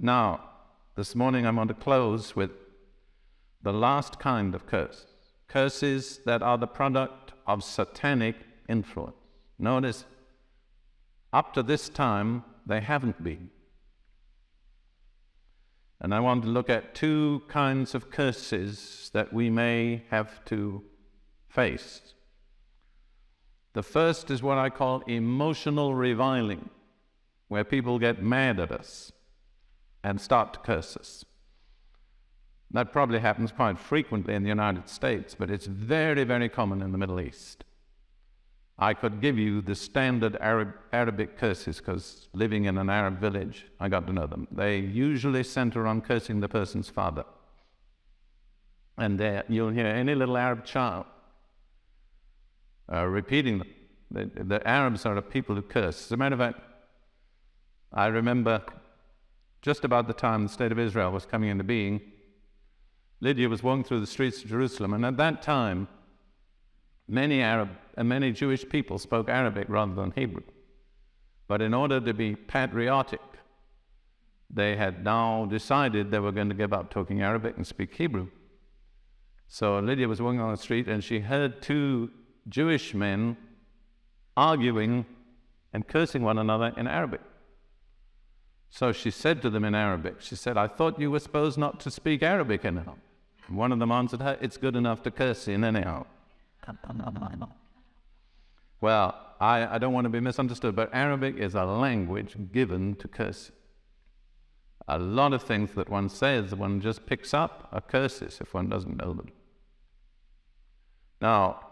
Now, this morning I want to close with the last kind of curse. Curses that are the product of satanic influence. Notice, up to this time, they haven't been. And I want to look at two kinds of curses that we may have to face. The first is what I call emotional reviling, where people get mad at us and start to curse us. That probably happens quite frequently in the United States, but it's very, very common in the Middle East. I could give you the standard Arabic curses, because living in an Arab village, I got to know them. They usually center on cursing the person's father. And you'll hear any little Arab child repeating them. The Arabs are a people who curse. As a matter of fact, I remember just about the time the State of Israel was coming into being, Lydia was walking through the streets of Jerusalem, and at that time, many Arab and many Jewish people spoke Arabic rather than Hebrew. But in order to be patriotic, they had now decided they were going to give up talking Arabic and speak Hebrew. So Lydia was walking on the street and she heard two Jewish men arguing and cursing one another in Arabic. So she said to them in Arabic, she said, "I thought you were supposed not to speak Arabic anyhow." And one of them answered her, "It's good enough to curse in anyhow." Well, I don't want to be misunderstood, but Arabic is a language given to curse. A lot of things that one says, one just picks up are curses if one doesn't know them. Now,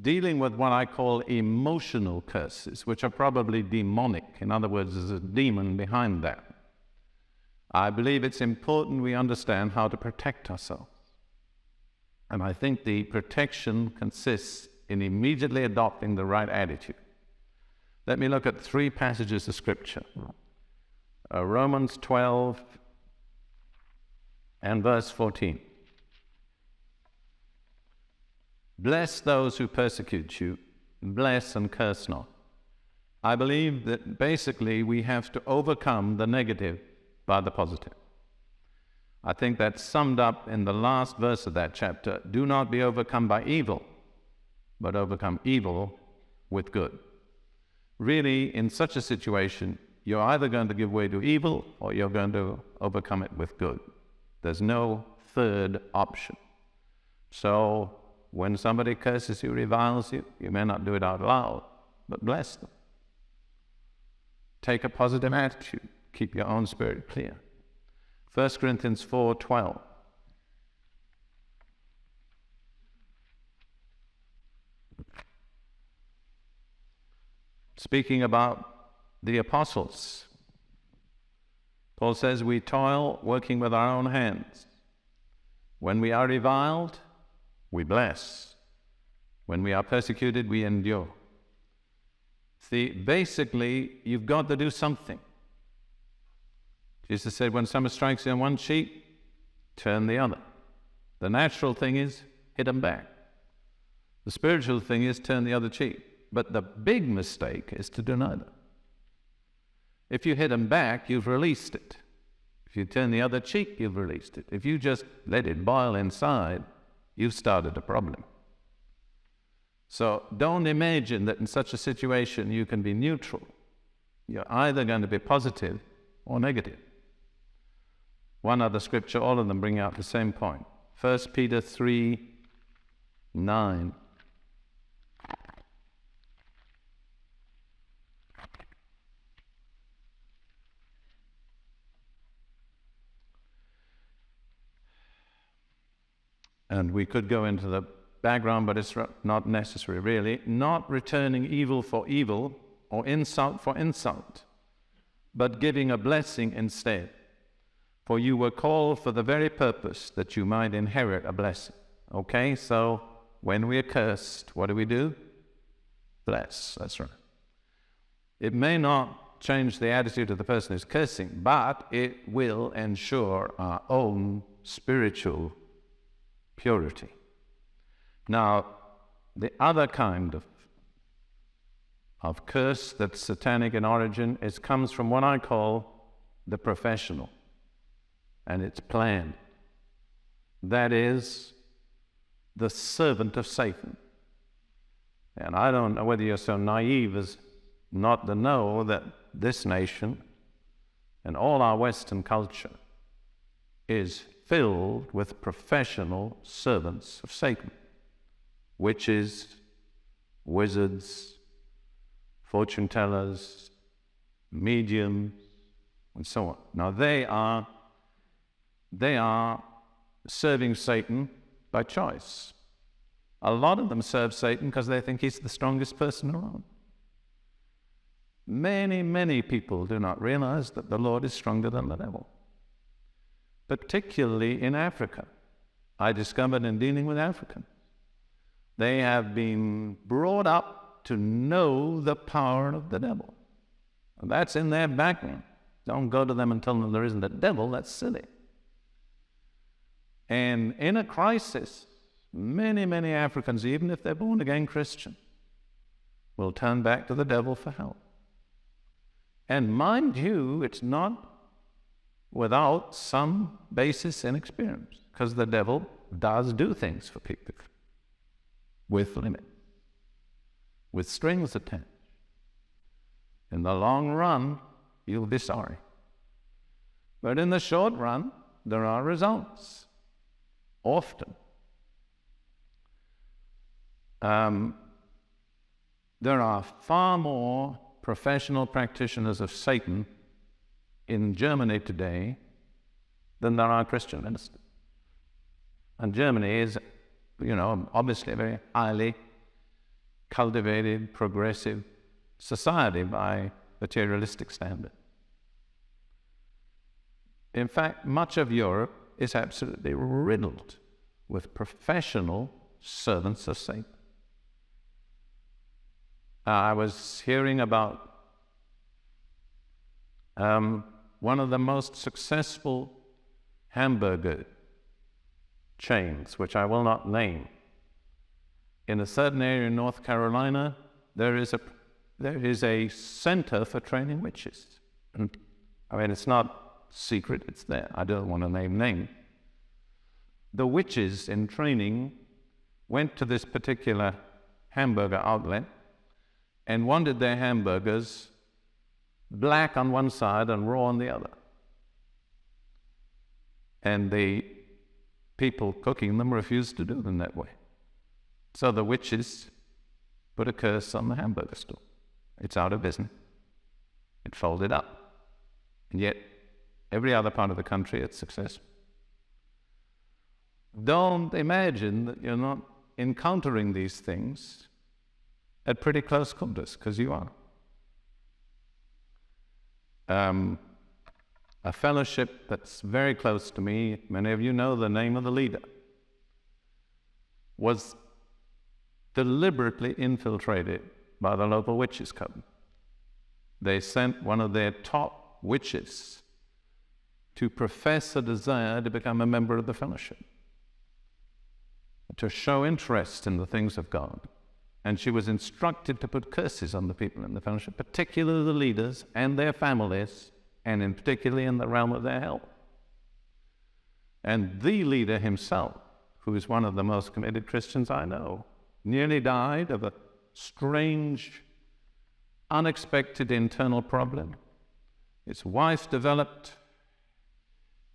dealing with what I call emotional curses, which are probably demonic, in other words, there's a demon behind that, I believe it's important we understand how to protect ourselves. And I think the protection consists in immediately adopting the right attitude. Let me look at three passages of Scripture. Romans 12 and verse 14. "Bless those who persecute you, bless and curse not." I believe that basically we have to overcome the negative by the positive. I think that's summed up in the last verse of that chapter. "Do not be overcome by evil, but overcome evil with good." Really, in such a situation, you're either going to give way to evil or you're going to overcome it with good. There's no third option. So when somebody curses you, reviles you, you may not do it out loud, but bless them. Take a positive attitude. Keep your own spirit clear. 1 Corinthians 4:12. Speaking about the apostles, Paul says, "We toil, working with our own hands. When we are reviled, we bless. When we are persecuted, we endure." See, basically, you've got to do something. Jesus said, when someone strikes you on one cheek, turn the other. The natural thing is, hit them back. The spiritual thing is, turn the other cheek. But the big mistake is to do neither. If you hit them back, you've released it. If you turn the other cheek, you've released it. If you just let it boil inside, you've started a problem. So don't imagine that in such a situation you can be neutral. You're either going to be positive or negative. One other scripture, all of them bring out the same point. 1 Peter 3:9. And we could go into the background, but it's not necessary really. "Not returning evil for evil or insult for insult, but giving a blessing instead. For you were called for the very purpose that you might inherit a blessing." Okay, so when we are cursed, what do? Bless, that's right. It may not change the attitude of the person who's cursing, but it will ensure our own spiritual purity. Now, the other kind of curse that's satanic in origin comes from what I call the professional. and its plan. That is the servant of Satan. And I don't know whether you're so naive as not to know that this nation and all our Western culture is filled with professional servants of Satan. Witches, wizards, fortune tellers, mediums, and so on. Now they are serving Satan by choice. A lot of them serve Satan because they think he's the strongest person around. Many, many people do not realize that the Lord is stronger than the devil. Particularly in Africa. I discovered in dealing with Africans, they have been brought up to know the power of the devil. And that's in their background. Don't go to them and tell them there isn't a devil. That's silly. And in a crisis, many, many Africans, even if they're born again Christian, will turn back to the devil for help. And mind you, it's not without some basis in experience, because the devil does do things for people with limits, with strings attached. In the long run, you'll be sorry. But in the short run, there are results. Often. There are far more professional practitioners of Satan in Germany today than there are Christian ministers. And Germany is, obviously a very highly cultivated, progressive society by materialistic standards. In fact, much of Europe is absolutely riddled with professional servants of Satan. I was hearing about one of the most successful hamburger chains, which I will not name. In a certain area in North Carolina, there is a center for training witches. And, it's not secret, it's there. I don't want to name names. The witches in training went to this particular hamburger outlet and wanted their hamburgers black on one side and raw on the other. And the people cooking them refused to do them that way. So the witches put a curse on the hamburger store. It's out of business. It folded up. And yet, every other part of the country, it's successful. Don't imagine that you're not encountering these things at pretty close quarters, because you are. A fellowship that's very close to me, many of you know the name of the leader, was deliberately infiltrated by the local witches' coven. They sent one of their top witches to profess a desire to become a member of the fellowship, to show interest in the things of God. And she was instructed to put curses on the people in the fellowship, particularly the leaders and their families, and in particularly in the realm of their health. And the leader himself, who is one of the most committed Christians I know, nearly died of a strange, unexpected internal problem. His wife developed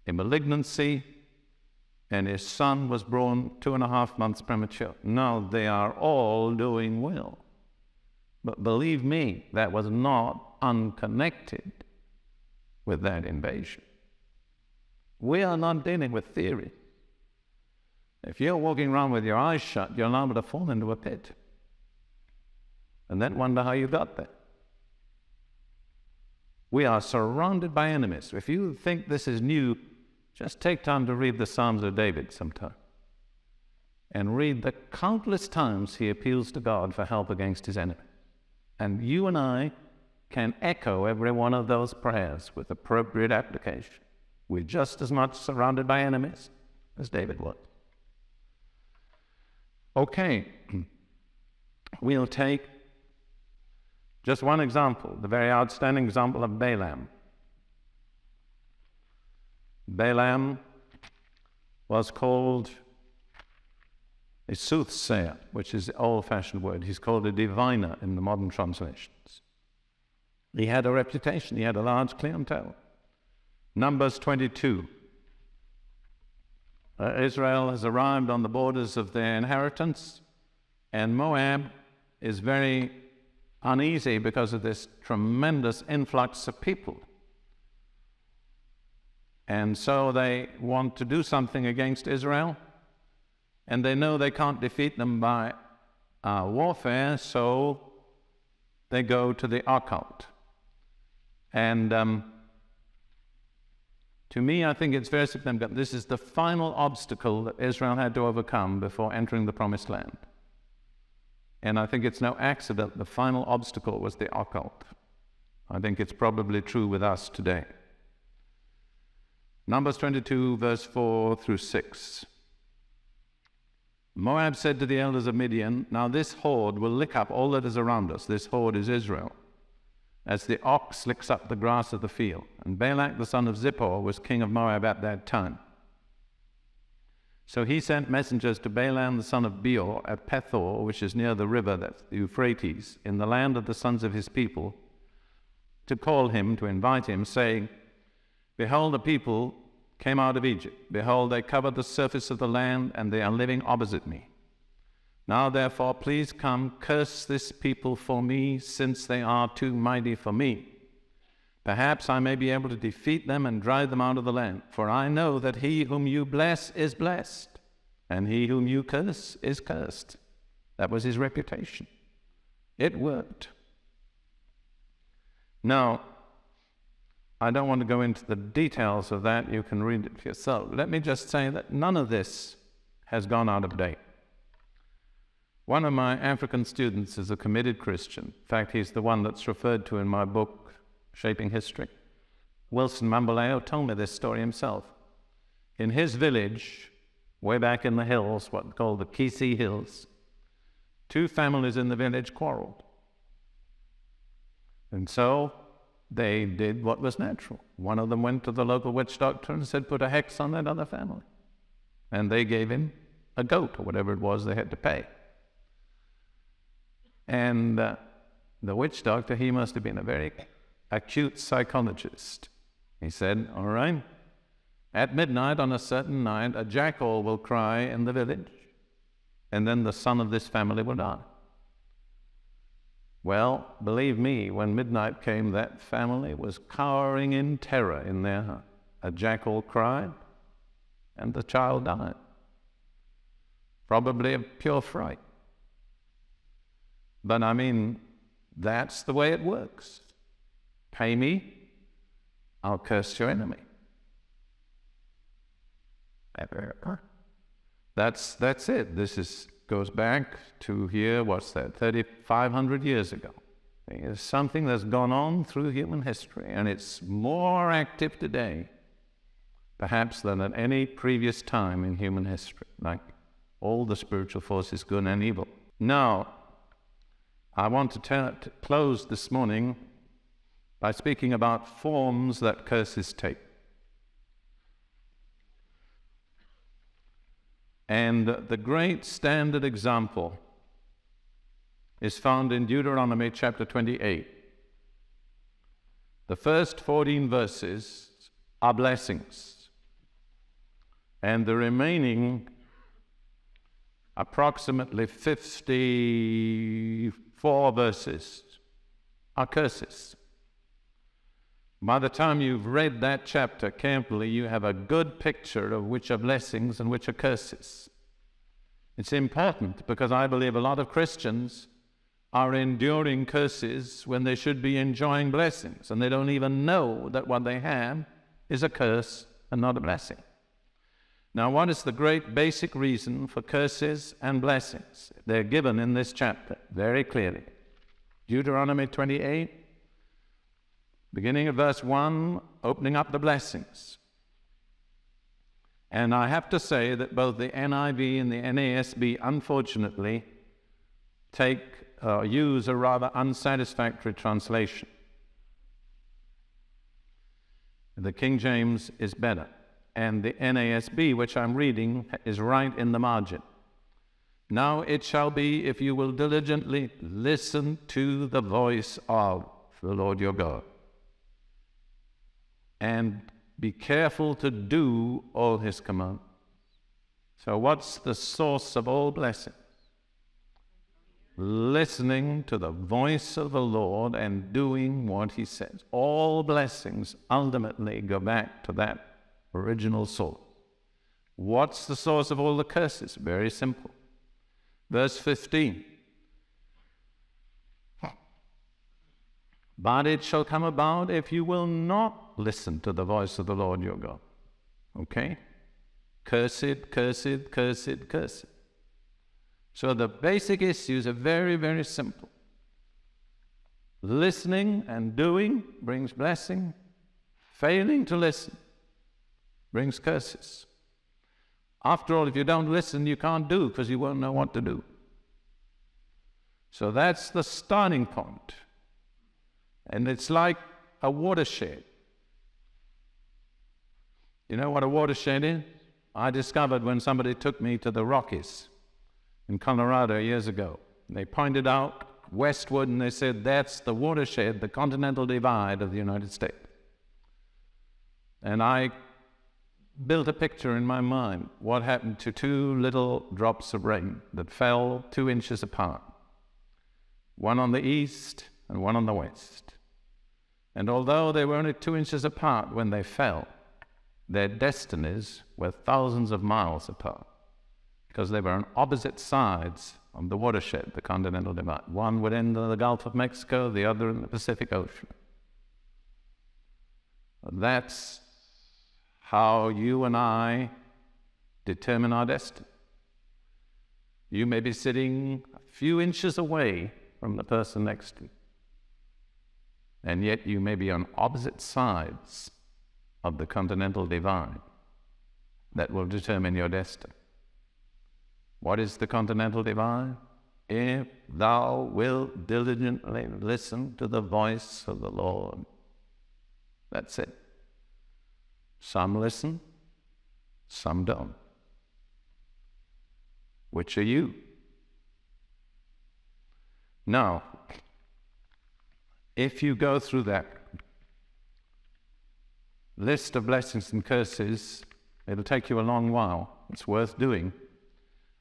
a malignancy, and his son was born 2.5 months premature. Now they are all doing well. But believe me, that was not unconnected with that invasion. We are not dealing with theory. If you're walking around with your eyes shut, you're liable to fall into a pit and then wonder how you got there. We are surrounded by enemies. If you think this is new, just take time to read the Psalms of David sometime and read the countless times he appeals to God for help against his enemy. And you and I can echo every one of those prayers with appropriate application. We're just as much surrounded by enemies as David was. Okay, we'll take just one example, the very outstanding example of Balaam. Balaam was called a soothsayer, which is the old-fashioned word. He's called a diviner in the modern translations. He had a reputation. He had a large clientele. Numbers 22. Israel has arrived on the borders of their inheritance, and Moab is very uneasy because of this tremendous influx of people. And so they want to do something against Israel, and they know they can't defeat them by warfare, so they go to the occult. And to me, I think it's very significant. This is the final obstacle that Israel had to overcome before entering the Promised Land. And I think it's no accident the final obstacle was the occult. I think it's probably true with us today. Numbers 22, verse 4 through 6. Moab said to the elders of Midian, "Now this horde will lick up all that is around us." This horde is Israel, "as the ox licks up the grass of the field." And Balak the son of Zippor was king of Moab at that time. So he sent messengers to Balaam the son of Beor at Pethor, which is near the river, that's the Euphrates, in the land of the sons of his people, to call him, to invite him, saying, "Behold, the people came out of Egypt. Behold, they covered the surface of the land, and they are living opposite me. Now therefore, please come, curse this people for me, since they are too mighty for me. Perhaps I may be able to defeat them and drive them out of the land. For I know that he whom you bless is blessed, and he whom you curse is cursed." That was his reputation. It worked. Now, I don't want to go into the details of that. You can read it for yourself. Let me just say that none of this has gone out of date. One of my African students is a committed Christian. In fact, he's the one that's referred to in my book, Shaping History. Wilson Mamboleo told me this story himself. In his village, way back in the hills, what's called the Kisii Hills, two families in the village quarreled. And so they did what was natural. One of them went to the local witch doctor and said, "Put a hex on that other family." And they gave him a goat or whatever it was they had to pay. And the witch doctor, he must have been a very acute psychologist. He said, "All right, at midnight on a certain night, a jackal will cry in the village, and then the son of this family will die." Well, believe me, when midnight came, that family was cowering in terror in their hut. A jackal cried, and the child died. Probably of pure fright. But I mean, that's the way it works. Pay me, I'll curse your enemy. That's it. This goes back to here, 3,500 years ago. It's something that's gone on through human history, and it's more active today, perhaps, than at any previous time in human history, like all the spiritual forces, good and evil. Now, I want to close this morning by speaking about forms that curses take. And the great standard example is found in Deuteronomy chapter 28. The first 14 verses are blessings, and the remaining approximately 54 verses are curses. By the time you've read that chapter carefully, you have a good picture of which are blessings and which are curses. It's important because I believe a lot of Christians are enduring curses when they should be enjoying blessings, and they don't even know that what they have is a curse and not a blessing. Now, what is the great basic reason for curses and blessings? They're given in this chapter very clearly. Deuteronomy 28, beginning of verse 1, opening up the blessings. And I have to say that both the NIV and the NASB, unfortunately, use a rather unsatisfactory translation. The King James is better. and the NASB, which I'm reading, is right in the margin. Now it shall be, if you will diligently listen to the voice of the Lord your God, and be careful to do all his commands. So what's the source of all blessing? Listening to the voice of the Lord and doing what he says. All blessings ultimately go back to that original source. What's the source of all the curses? Very simple. Verse 15. But it shall come about if you will not listen to the voice of the Lord your God. Okay? Cursed, cursed, cursed, cursed. So the basic issues are very, very simple. Listening and doing brings blessing. Failing to listen brings curses. After all, if you don't listen, you can't do, because you won't know what to do. So that's the starting point. And it's like a watershed. You know what a watershed is? I discovered when somebody took me to the Rockies in Colorado years ago. They pointed out westward and they said, that's the watershed, the continental divide of the United States. And I built a picture in my mind what happened to two little drops of rain that fell 2 inches apart, one on the east and one on the west. And although they were only 2 inches apart when they fell, their destinies were thousands of miles apart, because they were on opposite sides of the watershed, the continental divide. One would end in the Gulf of Mexico, the other in the Pacific Ocean. That's how you and I determine our destiny. You may be sitting a few inches away from the person next to you, and yet you may be on opposite sides of the continental divide that will determine your destiny. What is the continental divide? If thou wilt diligently listen to the voice of the Lord. That's it. Some listen, some don't. Which are you? Now, if you go through that list of blessings and curses, it'll take you a long while. It's worth doing.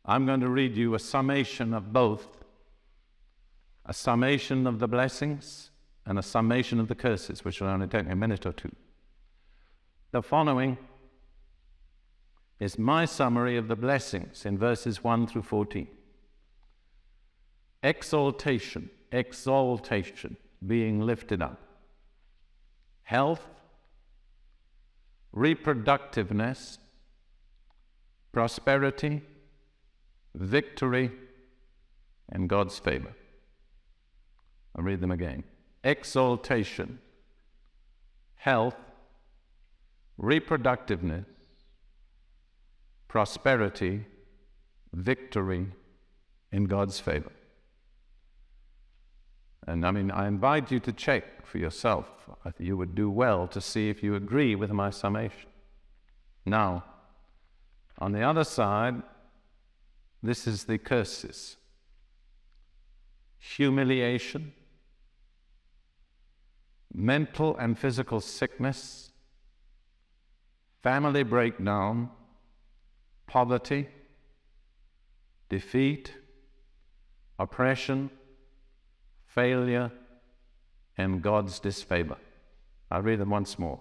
I'm going to read you a summation of both, a summation of the blessings and a summation of the curses, which will only take me a minute or two. The following is my summary of the blessings in verses 1 through 14. Exaltation, exaltation, being lifted up. Health, reproductiveness, prosperity, victory, and God's favor. I'll read them again. Exaltation, health, reproductiveness, prosperity, victory, and God's favor. And I invite you to check for yourself. You would do well to see if you agree with my summation. Now, on the other side, this is the curses. Humiliation, mental and physical sickness, family breakdown, poverty, defeat, oppression, failure, and God's disfavor. I'll read them once more.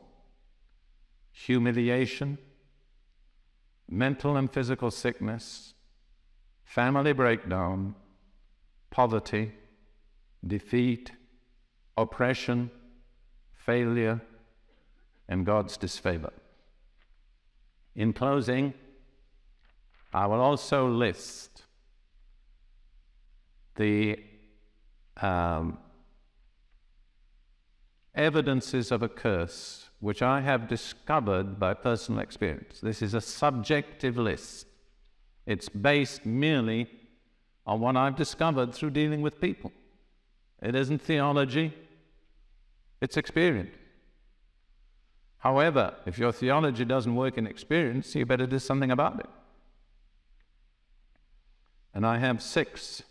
Humiliation, mental and physical sickness, family breakdown, poverty, defeat, oppression, failure, and God's disfavor. In closing, I will also list the evidences of a curse which I have discovered by personal experience. This is a subjective list. It's based merely on what I've discovered through dealing with people. It isn't theology, it's experience. However, if your theology doesn't work in experience, you better do something about it. And I have 6.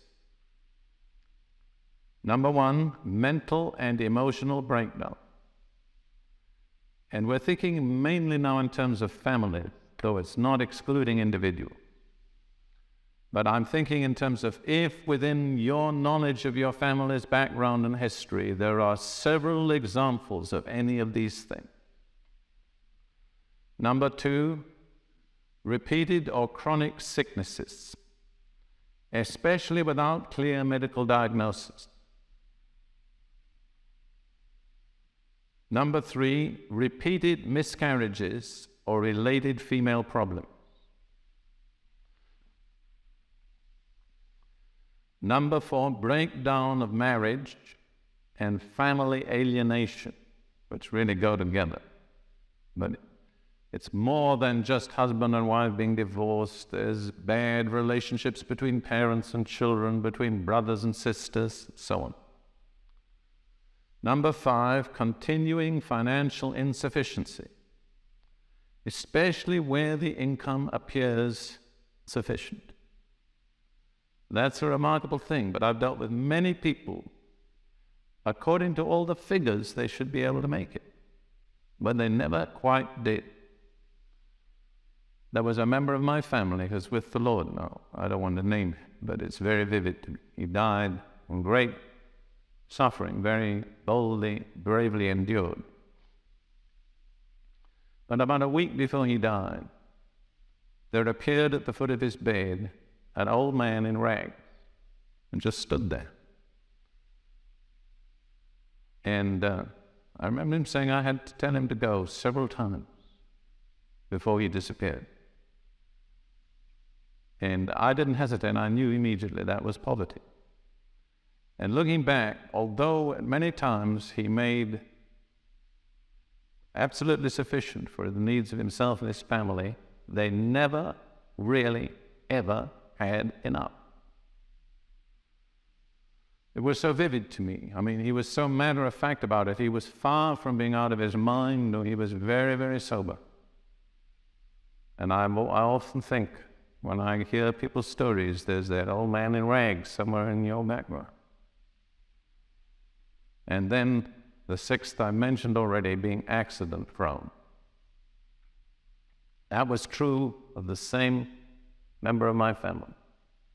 Number 1, mental and emotional breakdown. And we're thinking mainly now in terms of family, though it's not excluding individual. But I'm thinking in terms of if within your knowledge of your family's background and history, there are several examples of any of these things. Number 2, repeated or chronic sicknesses, especially without clear medical diagnosis. Number 3, repeated miscarriages or related female problems. Number 4, breakdown of marriage and family alienation, which really go together. But it's more than just husband and wife being divorced. There's bad relationships between parents and children, between brothers and sisters, and so on. Number 5, continuing financial insufficiency, especially where the income appears sufficient. That's a remarkable thing, but I've dealt with many people, according to all the figures, they should be able to make it, but they never quite did. There was a member of my family who's with the Lord now. I don't want to name him, but it's very vivid to me. He died in great suffering, very boldly, bravely endured. But about a week before he died, there appeared at the foot of his bed an old man in rags and just stood there. And I remember him saying I had to tell him to go several times before he disappeared. And I didn't hesitate. I knew immediately that was poverty. And looking back, although many times he made absolutely sufficient for the needs of himself and his family, they never really ever had enough. It was so vivid to me. I mean, he was so matter-of-fact about it. He was far from being out of his mind. No, he was very, very sober. And I often think, when I hear people's stories, there's that old man in rags somewhere in your background. And then the 6th I mentioned already, being accident-prone. That was true of the same member of my family.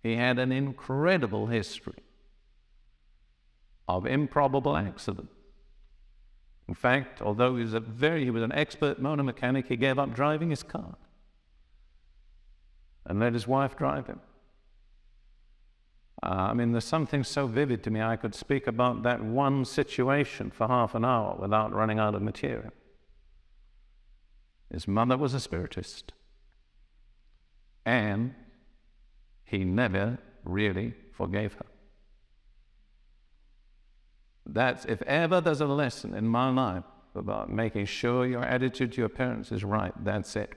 He had an incredible history of improbable accidents. In fact, although he was an expert motor mechanic, he gave up driving his car and let his wife drive him. There's something so vivid to me, I could speak about that one situation for half an hour without running out of material. His mother was a spiritist, and he never really forgave her. That's, if ever there's a lesson in my life about making sure your attitude to your parents is right, that's it.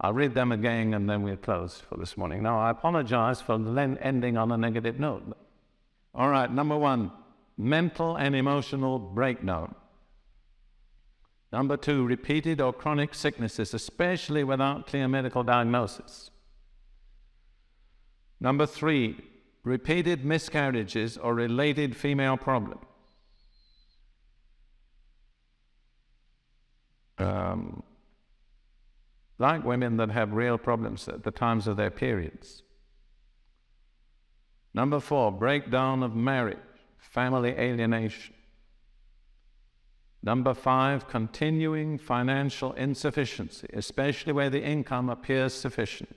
I'll read them again and then we'll close for this morning. Now, I apologize for ending on a negative note. All right, number 1, mental and emotional breakdown. Number 2, repeated or chronic sicknesses, especially without clear medical diagnosis. Number 3, repeated miscarriages or related female problems. Like women that have real problems at the times of their periods. Number 4, breakdown of marriage, family alienation. Number 5, continuing financial insufficiency, especially where the income appears sufficient.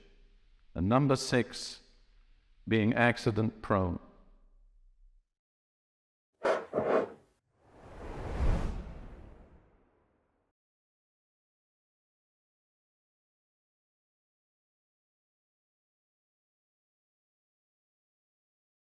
And number 6, being accident prone.